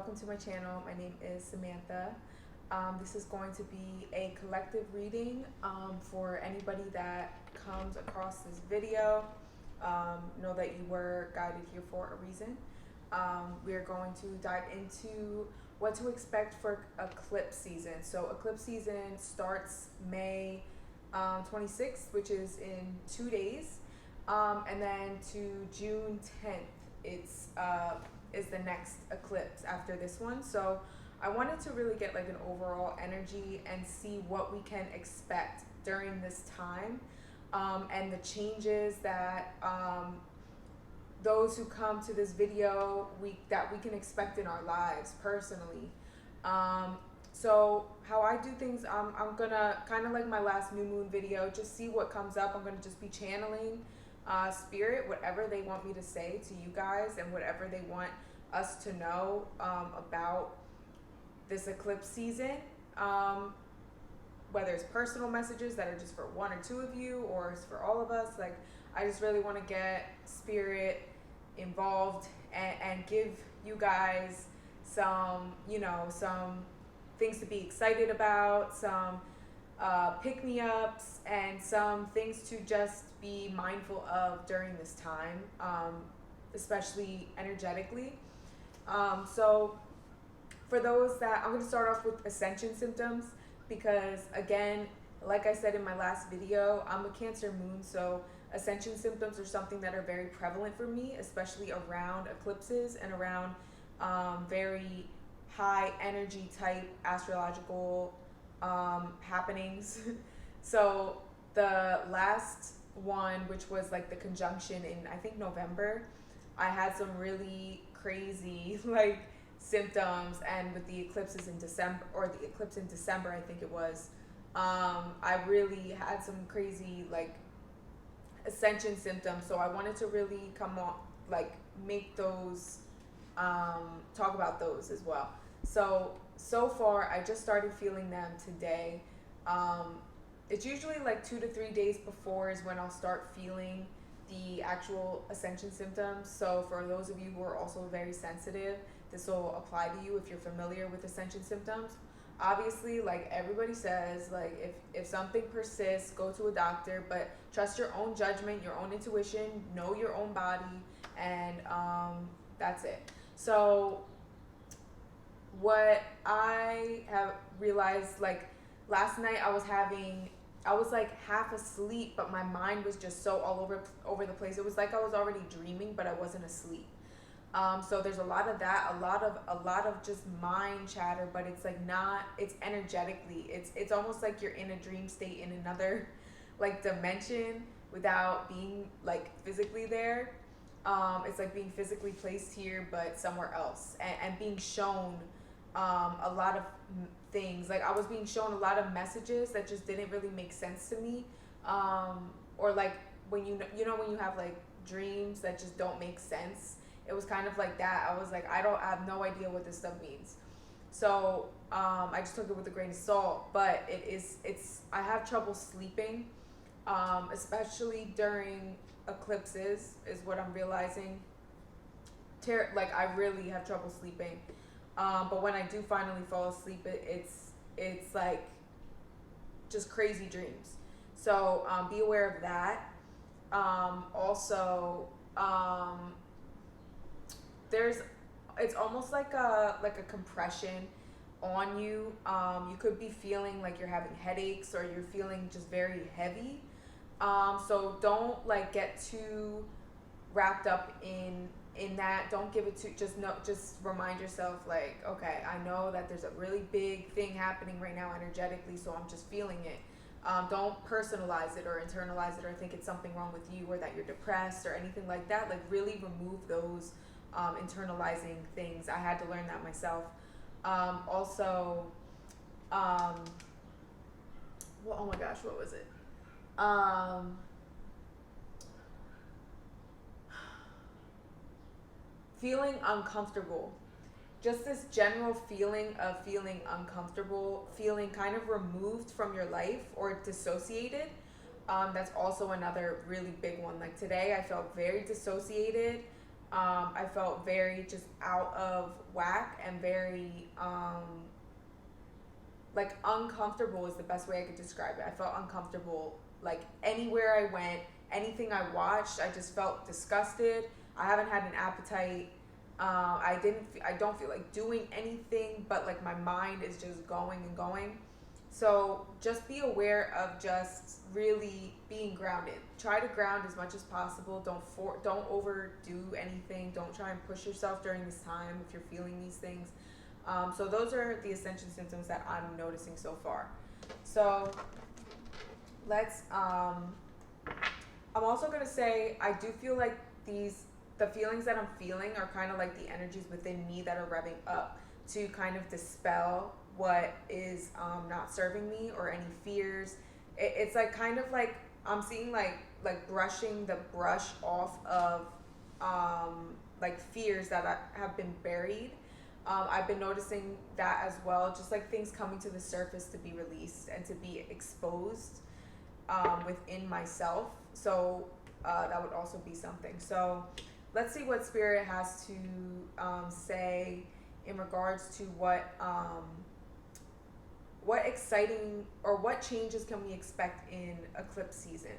welcome to my channel. My name is Samantha. This is going to be a collective reading for anybody that comes across this video. Know that you were guided here for a reason. We are going to dive into what to expect for eclipse season. So eclipse season starts May 26th, which is in 2 days, and then to June 10th. Is the next eclipse after this one. So I wanted to really get like an overall energy and see what we can expect during this time, and the changes that those who come to this video that we can expect in our lives personally. So how I do things, I'm gonna kind of like my last new moon video, just see what comes up. I'm gonna just be channeling spirit, whatever they want me to say to you guys and whatever they want us to know about this eclipse season, whether it's personal messages that are just for one or two of you or it's for all of us. Like, I just really want to get spirit involved and give you guys some, some things to be excited about, some pick-me-ups, and some things to just be mindful of during this time, especially energetically. So for those that, I'm going to start off with ascension symptoms because, again, like I said in my last video, I'm a Cancer moon, so ascension symptoms are something that are very prevalent for me, especially around eclipses and around very high energy type astrological happenings. So the last one, which was like the conjunction in, I think, November, I had some really crazy like symptoms, and with the eclipses in December, or the eclipse in December, I think it was, I really had some crazy like ascension symptoms. So I wanted to really come on, like make those, talk about those as well. So far, I just started feeling them today. It's usually like 2 to 3 days before is when I'll start feeling the actual ascension symptoms. So for those of you who are also very sensitive, this will apply to you if you're familiar with ascension symptoms. Obviously, like everybody says, like if something persists, go to a doctor, but trust your own judgment, your own intuition, know your own body, and that's it. So what I have realized, like last night I was like half asleep, but my mind was just so all over the place. It was like I was already dreaming, but I wasn't asleep. So there's a lot of that, a lot of just mind chatter, but it's like not, it's energetically, it's almost like you're in a dream state in another like dimension without being like physically there. It's like being physically placed here, but somewhere else, and being shown a lot of things. Like I was being shown a lot of messages that just didn't really make sense to me, or like when when you have like dreams that just don't make sense. It was kind of like that. I was like, I have no idea what this stuff means. So I just took it with a grain of salt. But I have trouble sleeping, especially during eclipses, is what I'm realizing. Like I really have trouble sleeping. But when I do finally fall asleep, it's like just crazy dreams. So be aware of that. Also, it's almost like a compression on you. You could be feeling like you're having headaches, or you're feeling just very heavy. So don't like get too wrapped up in that. Don't give it to, just remind yourself like, okay, I know that there's a really big thing happening right now energetically, so I'm just feeling it. Don't personalize it or internalize it or think it's something wrong with you or that you're depressed or anything like that. Like really remove those internalizing things. I had to learn that myself. Also, well, oh my gosh, what was it? Feeling uncomfortable. Just this general feeling of feeling uncomfortable, feeling kind of removed from your life or dissociated. That's also another really big one. Like today, I felt very dissociated. I felt very just out of whack and very like uncomfortable is the best way I could describe it. I felt uncomfortable like anywhere I went, anything I watched, I just felt disgusted. I haven't had an appetite. I don't feel like doing anything, but like my mind is just going and going. So just be aware of just really being grounded. Try to ground as much as possible. Don't overdo anything. Don't try and push yourself during this time if you're feeling these things. So those are the essential symptoms that I'm noticing so far. So let's. I'm also gonna say I do feel like the feelings that I'm feeling are kind of like the energies within me that are revving up to kind of dispel what is not serving me or any fears. It's like kind of like I'm seeing like brushing the brush off of like fears that have been buried. I've been noticing that as well, just like things coming to the surface to be released and to be exposed within myself. So that would also be something. So let's see what Spirit has to say in regards to what exciting or what changes can we expect in eclipse season.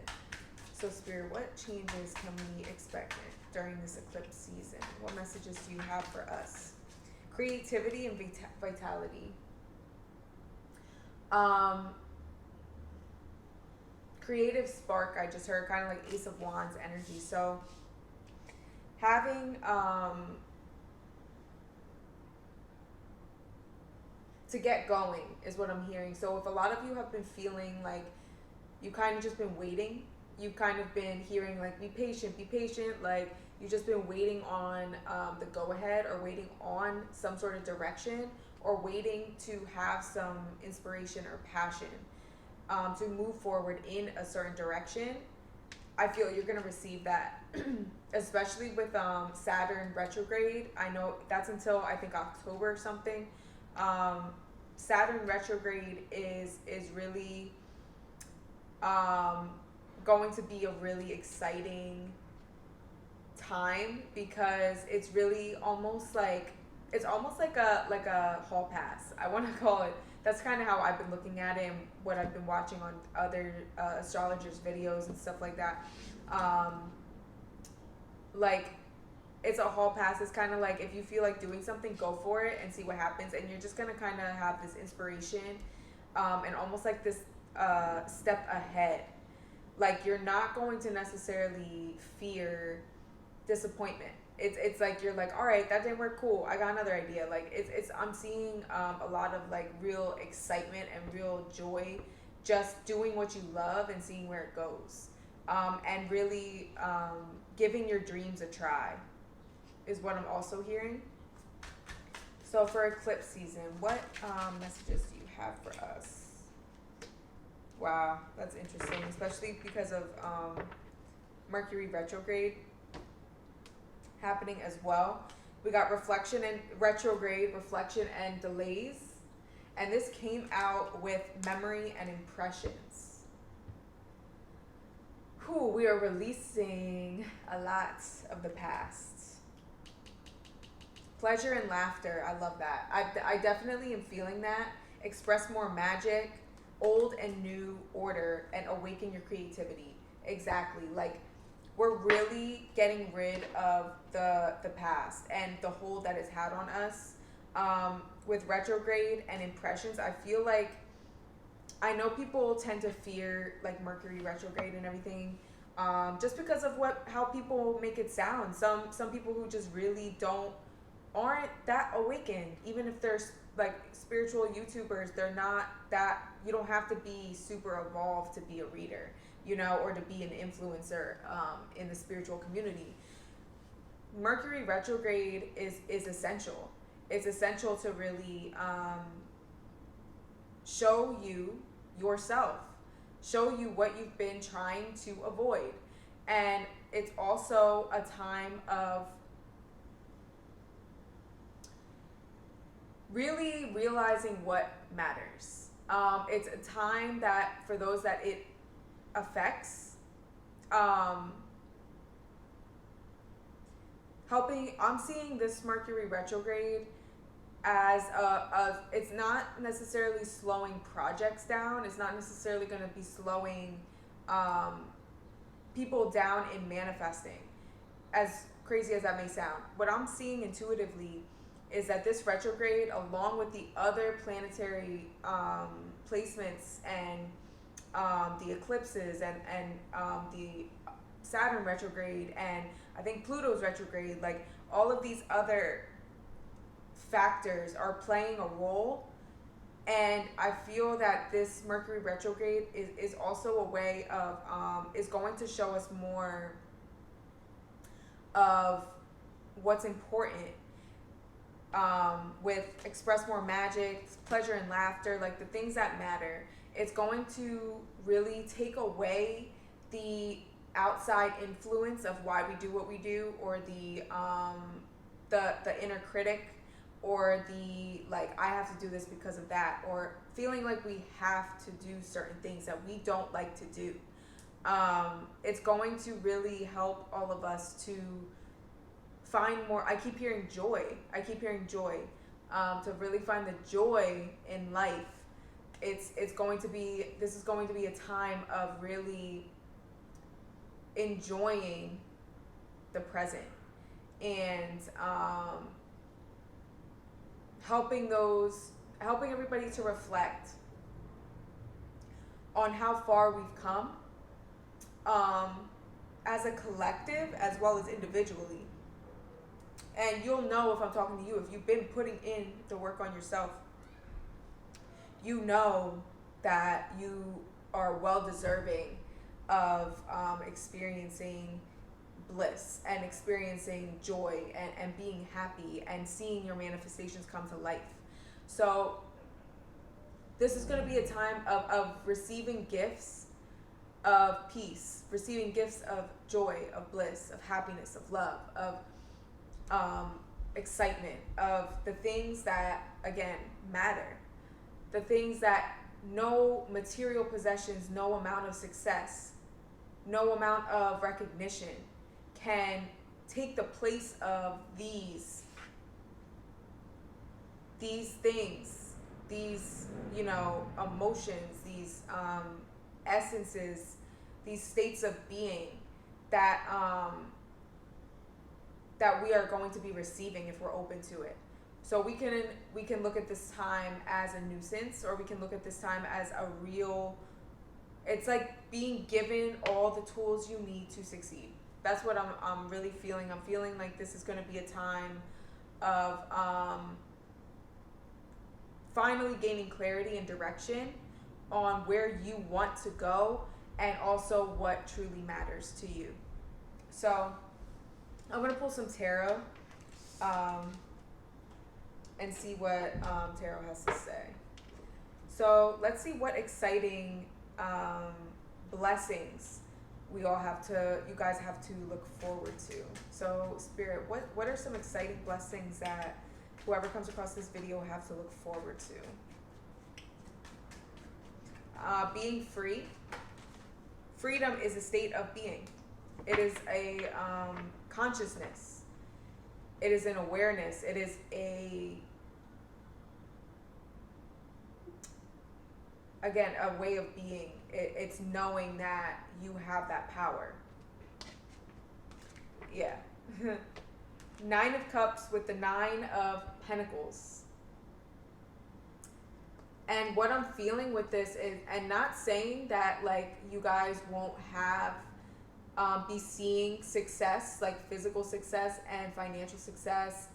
So Spirit, what changes can we expect during this eclipse season? What messages do you have for us? Creativity and vitality. Creative spark, I just heard, kind of like Ace of Wands energy. So having to get going is what I'm hearing. So if a lot of you have been feeling like you kind of just been waiting, you've kind of been hearing like be patient, like you've just been waiting on the go-ahead or waiting on some sort of direction or waiting to have some inspiration or passion to move forward in a certain direction, I feel you're going to receive that, especially with Saturn retrograde. I know that's until I think October or something. Saturn retrograde is really going to be a really exciting time because it's really almost like a hall pass, I want to call it. That's kind of how I've been looking at it and what I've been watching on other astrologers' videos and stuff like that. Like, it's a hall pass. It's kind of like if you feel like doing something, go for it and see what happens. And you're just going to kind of have this inspiration and almost like this step ahead. Like, you're not going to necessarily fear disappointment. It's like you're like, all right, that didn't work, cool, I got another idea. Like it's I'm seeing a lot of like real excitement and real joy just doing what you love and seeing where it goes, and really giving your dreams a try is what I'm also hearing. So for eclipse season, what messages do you have for us? Wow, that's interesting, especially because of Mercury retrograde happening as well. We got reflection and retrograde, reflection and delays. And this came out with memory and impressions. We are releasing a lot of the past. Pleasure and laughter, I love that. I definitely am feeling that. Express more magic, old and new order, and awaken your creativity. Exactly. Like, we're really getting rid of the past and the hold that it's had on us. With retrograde and impressions, I feel like, I know people tend to fear like Mercury retrograde and everything, just because of how people make it sound. Some people who just really aren't that awakened, even if they're like spiritual YouTubers, they're not that. You don't have to be super evolved to be a reader, or to be an influencer in the spiritual community. Mercury retrograde is essential. It's essential to really show you yourself, show you what you've been trying to avoid. And it's also a time of really realizing what matters. It's a time that for those that it affects, I'm seeing this Mercury retrograde as it's not necessarily slowing projects down. It's not necessarily going to be slowing people down in manifesting, as crazy as that may sound. What I'm seeing intuitively is that this retrograde, along with the other planetary placements and the eclipses and the Saturn retrograde, and I think Pluto's retrograde, like all of these other factors are playing a role. And I feel that this Mercury retrograde is also a way of is going to show us more of what's important, with express more magic, pleasure and laughter, like the things that matter. It's going to really take away the outside influence of why we do what we do, or the inner critic, or the like, I have to do this because of that, or feeling like we have to do certain things that we don't like to do. It's going to really help all of us to find more. I keep hearing joy. To really find the joy in life. This is going to be a time of really enjoying the present, and helping everybody to reflect on how far we've come, as a collective as well as individually. And you'll know if I'm talking to you, if you've been putting in the work on yourself, you know that you are well deserving of experiencing bliss and experiencing joy and being happy and seeing your manifestations come to life. So this is going to be a time of receiving gifts of peace, receiving gifts of joy, of bliss, of happiness, of love, of excitement, of the things that, again, matter. The things that no material possessions, no amount of success, no amount of recognition can take the place of these things, these, emotions, these essences, these states of being that we are going to be receiving if we're open to it. So we can look at this time as a nuisance, or we can look at this time as a real, it's like being given all the tools you need to succeed. That's what I'm really feeling. I'm feeling like this is going to be a time of finally gaining clarity and direction on where you want to go, and also what truly matters to you. So I'm going to pull some tarot and see what tarot has to say. So let's see what exciting blessings you guys have to look forward to. So Spirit, what are some exciting blessings that whoever comes across this video will have to look forward to? Being free. Freedom is a state of being. It is a consciousness. It is an awareness. It is a way of being. It's knowing that you have that power. Yeah. 9 of Cups with the 9 of Pentacles. And what I'm feeling with this is, and not saying that like you guys won't have be seeing success, like physical success and financial success,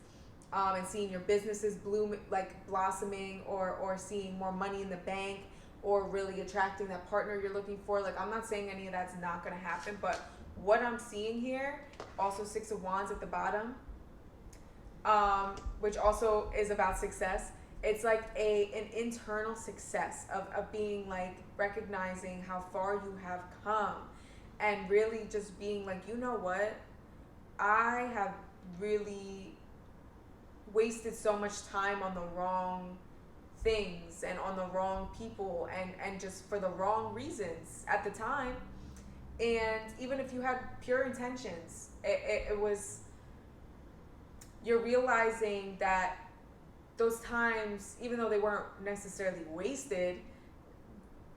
and seeing your businesses bloom, like blossoming, or seeing more money in the bank, or really attracting that partner you're looking for. Like, I'm not saying any of that's not going to happen, but what I'm seeing here, also 6 of Wands at the bottom, which also is about success. It's like an internal success of being like recognizing how far you have come, and really just being like, you know what, I have really wasted so much time on the wrong things and on the wrong people, and just for the wrong reasons at the time. And even if you had pure intentions, it was you're realizing that those times, even though they weren't necessarily wasted,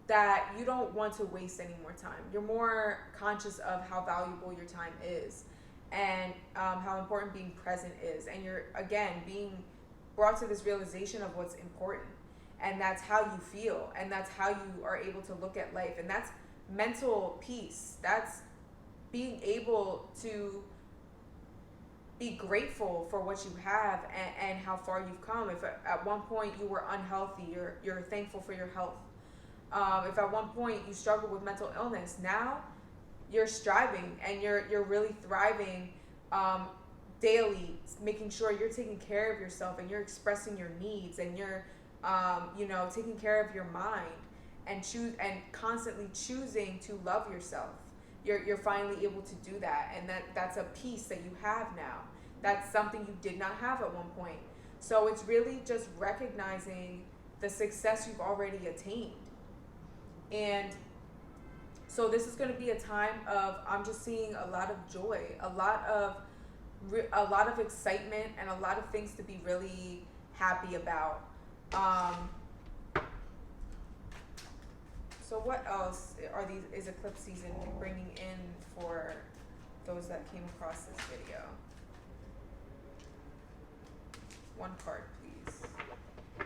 that you don't want to waste any more time. You're more conscious of how valuable your time is, and how important being present is. And you're, again, being brought to this realization of what's important. And that's how you feel. And that's how you are able to look at life. And that's mental peace. That's being able to be grateful for what you have, and how far you've come. If at one point you were unhealthy, you're thankful for your health. If at one point you struggled with mental illness, now you're striving and you're really thriving daily, making sure you're taking care of yourself and you're expressing your needs, and you're taking care of your mind, and constantly choosing to love yourself. You're finally able to do that, and that's a piece that you have now. That's something you did not have at one point. So it's really just recognizing the success you've already attained. And so this is going to be a time of, I'm just seeing a lot of joy, a lot of excitement, and a lot of things to be really happy about. So what else is eclipse season bringing in for those that came across this video? One card, please.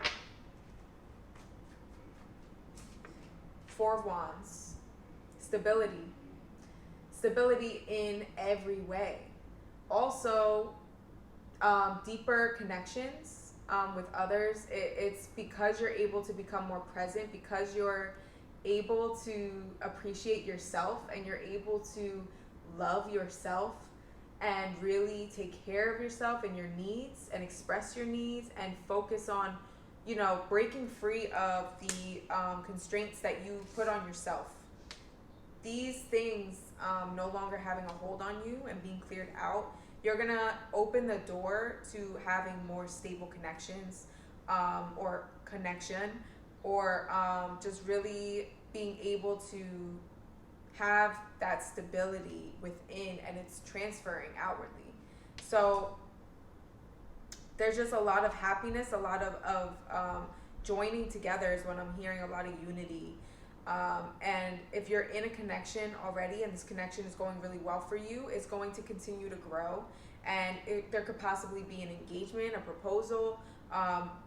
Four of Wands. Stability. Stability in every way. Also, deeper connections with others. It's because you're able to become more present, because you're able to appreciate yourself, and you're able to love yourself and really take care of yourself and your needs, and express your needs, and focus on, breaking free of the constraints that you put on yourself. These things no longer having a hold on you and being cleared out, you're going to open the door to having more stable connections, or connection, or just really being able to have that stability within, and it's transferring outwardly. So there's just a lot of happiness, a lot of joining together is what I'm hearing, a lot of unity. And if you're in a connection already, and this connection is going really well for you, it's going to continue to grow. And there could possibly be an engagement, a proposal,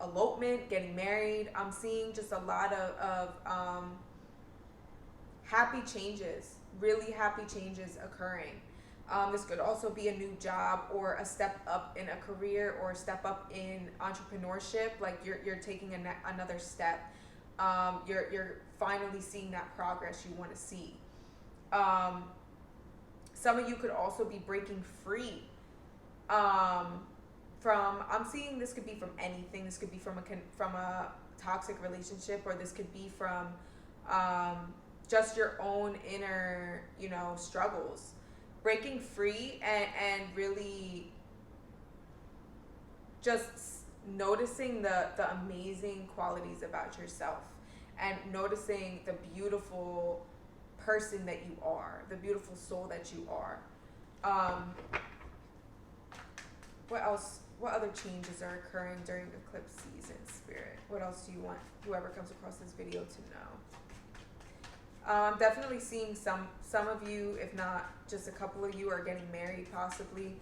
elopement, getting married. I'm seeing just a lot of happy changes, really happy changes occurring. This could also be a new job, or a step up in a career, or a step up in entrepreneurship. Like you're taking another step. You're finally seeing that progress you want to see. Some of you could also be breaking free from, I'm seeing this could be from anything. This could be from a toxic relationship, or this could be from just your own inner, struggles. Breaking free and really just noticing the amazing qualities about yourself, and noticing the beautiful person that you are, the beautiful soul that you are. What else? What other changes are occurring during eclipse season, Spirit? What else do you want whoever comes across this video to know? I'm definitely seeing some of you, if not just a couple of you, are getting married possibly.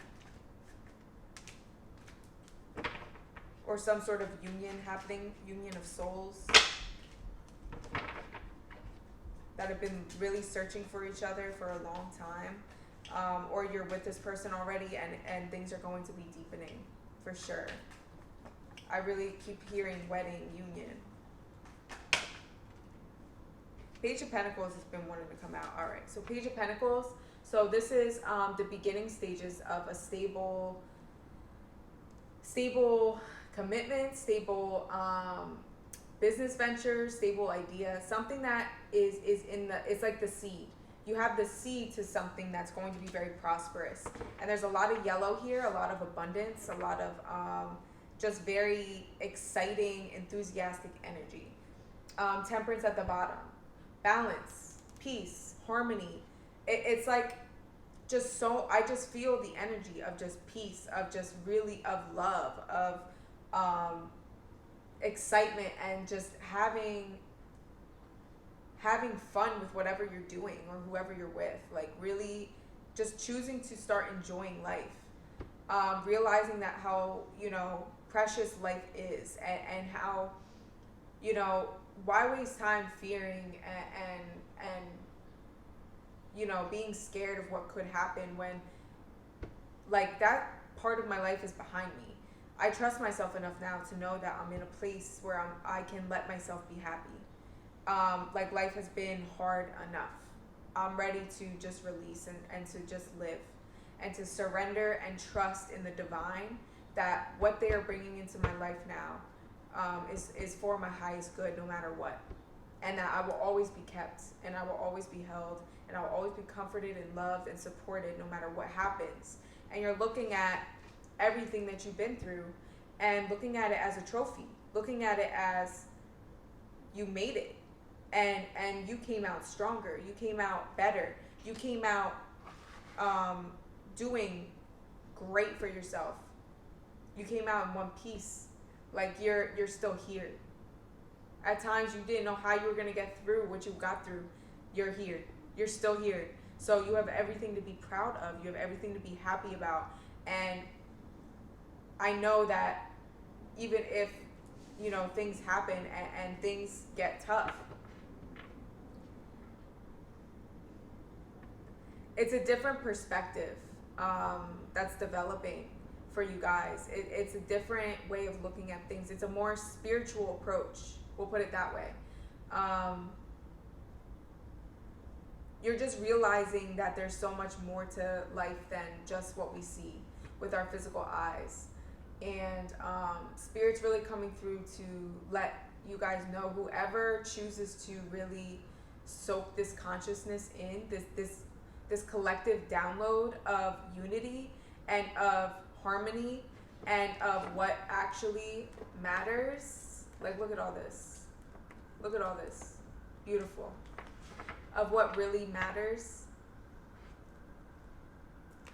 Or some sort of union happening, union of souls that have been really searching for each other for a long time. Or you're with this person already, and things are going to be deepening for sure. I really keep hearing wedding, union. Page of Pentacles has been wanting to come out. All right, so Page of Pentacles. So this is the beginning stages of a stable commitment, stable business venture, stable idea, something that is in the, it's like the seed. You have the seed to something that's going to be very prosperous. And there's a lot of yellow here, a lot of abundance, a lot of just very exciting, enthusiastic energy. Temperance at the bottom. Balance, peace, harmony. It's like I just feel the energy of just peace, of just really of love, of excitement, and just having fun with whatever you're doing or whoever you're with. Like really just choosing to start enjoying life. Realizing that how, precious life is, and how, why waste time fearing and being scared of what could happen when, like, that part of my life is behind me. I trust myself enough now to know that I'm in a place where I can let myself be happy. Like, life has been hard enough. I'm ready to just release and to just live and to surrender and trust in the divine, that what they are bringing into my life now is for my highest good, no matter what. And that I will always be kept, and I will always be held, and I will always be comforted and loved and supported no matter what happens. And you're looking at everything that you've been through and looking at it as a trophy, looking at it as you made it, and you came out stronger, you came out better, you came out doing great for yourself, you came out in one piece. Like, you're still here. At times you didn't know how you were going to get through what you got through. You're here. You're still here. So you have everything to be proud of. You have everything to be happy about. And I know that even if, things happen and things get tough, it's a different perspective that's developing for you guys. It's a different way of looking at things. It's a more spiritual approach. We'll put it that way. You're just realizing that there's so much more to life than just what we see with our physical eyes. And Spirit's really coming through to let you guys know, whoever chooses to really soak this consciousness in, this collective download of unity and of harmony and of what actually matters. Like, look at all this. Look at all this. Beautiful. Of what really matters.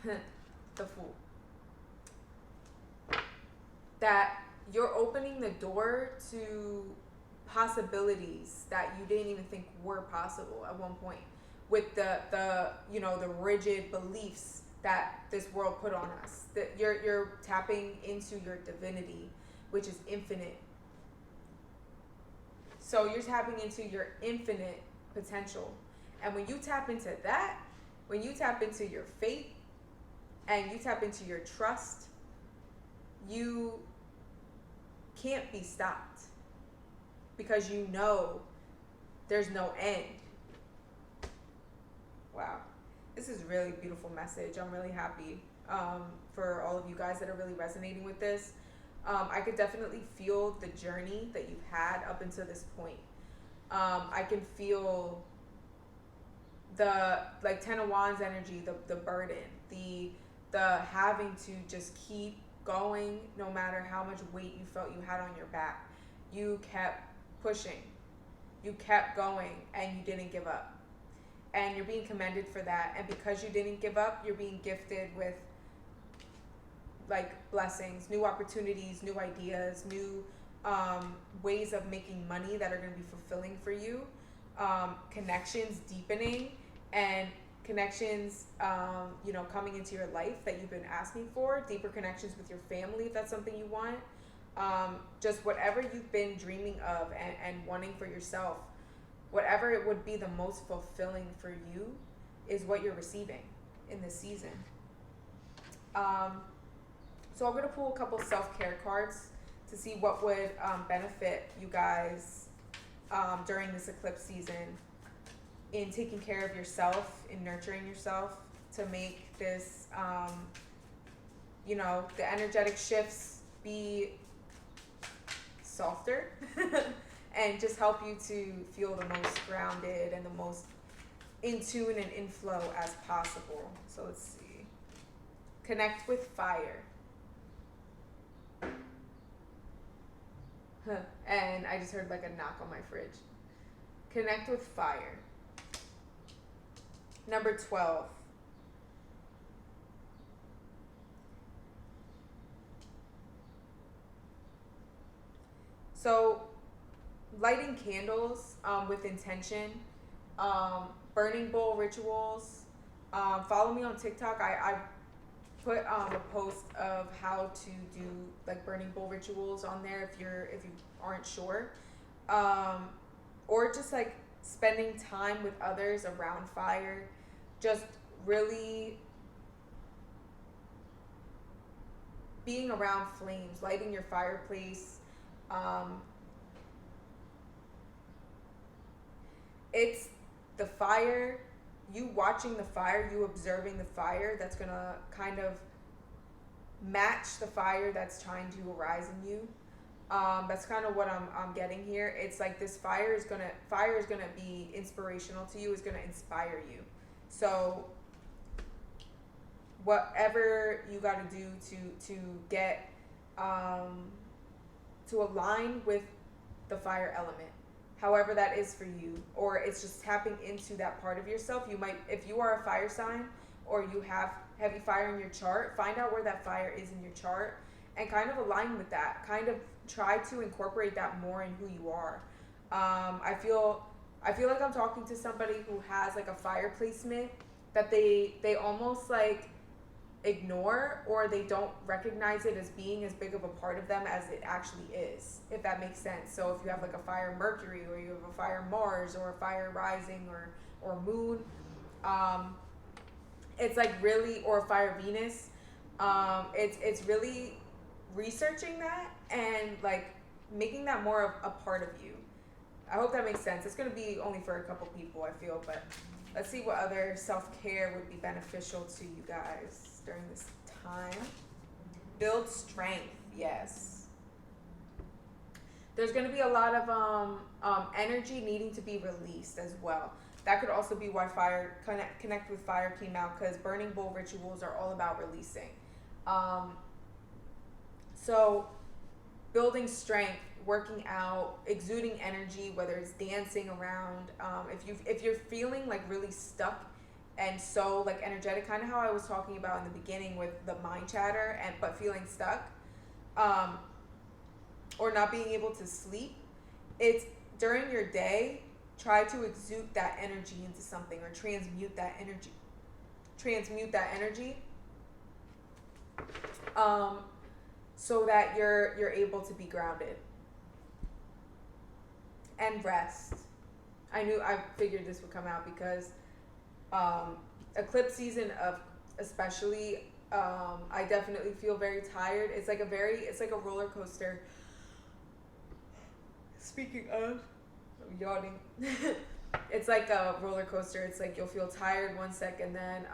The Fool. That you're opening the door to possibilities that you didn't even think were possible at one point, with the rigid beliefs that this world put on us. That you're tapping into your divinity, which is infinite. So you're tapping into your infinite potential. And when you tap into that, when you tap into your faith and you tap into your trust, you can't be stopped, because you know there's no end. Wow. This is a really beautiful message. I'm really happy for all of you guys that are really resonating with this. I could definitely feel the journey that you've had up until this point. I can feel the, like, Ten of Wands energy, the burden, the having to just keep going no matter how much weight you felt you had on your back. You kept pushing. You kept going, and you didn't give up. And you're being commended for that. And because you didn't give up, you're being gifted with, like, blessings, new opportunities, new ideas, new ways of making money that are going to be fulfilling for you. Connections deepening, and connections, coming into your life that you've been asking for. Deeper connections with your family, if that's something you want. Just whatever you've been dreaming of and wanting for yourself. Whatever it would be the most fulfilling for you is what you're receiving in this season. So I'm going to pull a couple self-care cards to see what would benefit you guys during this eclipse season, in taking care of yourself, in nurturing yourself, to make this, the energetic shifts be softer and just help you to feel the most grounded and the most in tune and in flow as possible. So let's see. Connect with fire. And I just heard like a knock on my fridge. Connect with fire. Number 12. So lighting candles with intention, burning bowl rituals. Follow me on TikTok. I put a post of how to do like burning bowl rituals on there if you aren't sure, or just like spending time with others around fire, just really being around flames, lighting your fireplace. It's the fire, you watching the fire, you observing the fire that's gonna kind of match the fire that's trying to arise in you. That's kind of what I'm getting here. It's like this fire is gonna be inspirational to you, is gonna inspire you. So whatever you got to do to get to align with the fire element, however that is for you, or it's just tapping into that part of yourself. You might, if you are a fire sign or you have heavy fire in your chart, find out where that fire is in your chart and kind of align with that. Kind of try to incorporate that more in who you are. I feel like I'm talking to somebody who has like a fire placement that they almost like ignore, or they don't recognize it as being as big of a part of them as it actually is, if that makes sense. So if you have like a fire Mercury, or you have a fire Mars, or a fire rising, or moon, it's like really, or a fire Venus, it's really researching that and like making that more of a part of you. I hope that makes sense. It's going to be only for a couple people, I feel, but let's see what other self-care would be beneficial to you guys during this time. Build strength, yes. There's going to be a lot of energy needing to be released as well. That could also be why fire, connect with fire came out, because burning bowl rituals are all about releasing. So building strength, working out, exuding energy, whether it's dancing around, if you're feeling like really stuck and so like energetic, kind of how I was talking about in the beginning with the mind chatter, and but feeling stuck, or not being able to sleep, it's during your day, try to exude that energy into something, or transmute that energy, so that you're able to be grounded and rest. I figured this would come out because eclipse season of especially, I definitely feel very tired. It's like a roller coaster. Speaking of, I'm yawning. It's like a roller coaster. It's like you'll feel tired one second, then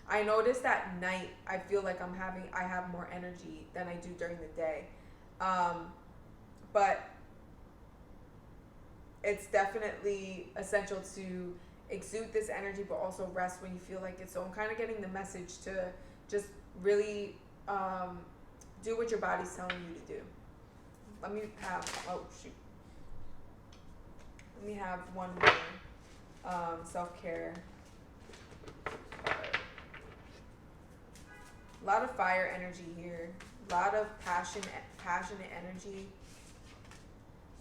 I noticed at night I feel like I have more energy than I do during the day. But it's definitely essential to exude this energy, but also rest when you feel like it. So I'm kind of getting the message to just really do what your body's telling you to do. Let me have one more self-care card. A lot of fire energy here. A lot of passionate energy.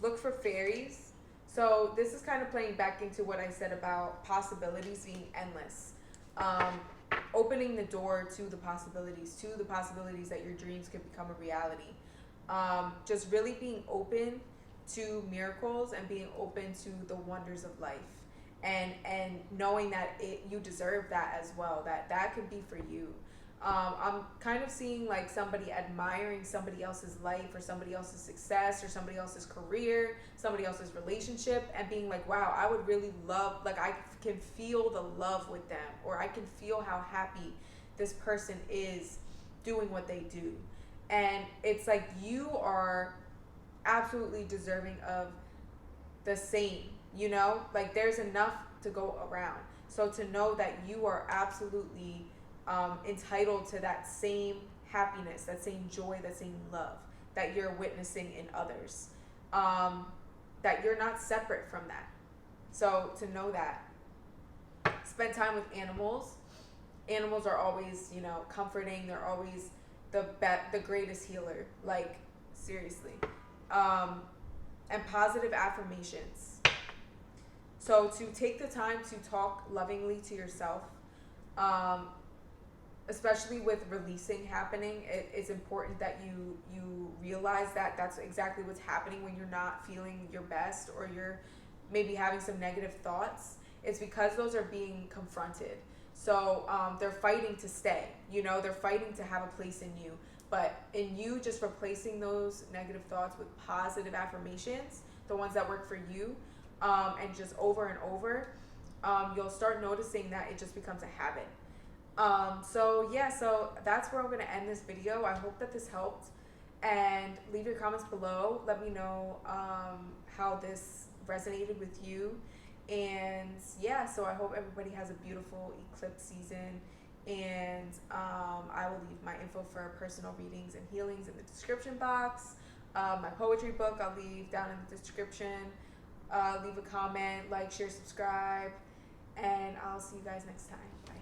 Look for fairies. So this is kind of playing back into what I said about possibilities being endless. Opening the door to the possibilities that your dreams could become a reality. Just really being open to miracles and being open to the wonders of life, and knowing that you deserve that as well, that could be for you. I'm kind of seeing like somebody admiring somebody else's life, or somebody else's success, or somebody else's career, somebody else's relationship, and being like, wow, I would really love, like I can feel the love with them, or I can feel how happy this person is doing what they do. And it's like you are absolutely deserving of the same, like there's enough to go around. So to know that you are absolutely entitled to that same happiness, that same joy, that same love that you're witnessing in others, that you're not separate from that. So to know that, spend time with animals. Animals are always, comforting. They're always the greatest healer. Like seriously, and positive affirmations. So to take the time to talk lovingly to yourself, especially with releasing happening, it's important that you realize that that's exactly what's happening when you're not feeling your best, or you're maybe having some negative thoughts. It's because those are being confronted. So they're fighting to stay. They're fighting to have a place in you. But in you just replacing those negative thoughts with positive affirmations, the ones that work for you, and just over and over, you'll start noticing that it just becomes a habit. So that's where I'm going to end this video. I hope that this helped, and leave your comments below. Let me know how this resonated with you. And so I hope everybody has a beautiful eclipse season, and I will leave my info for personal readings and healings in the description box. My poetry book I'll leave down in the description. Leave a comment, like, share, subscribe, and I'll see you guys next time. Bye.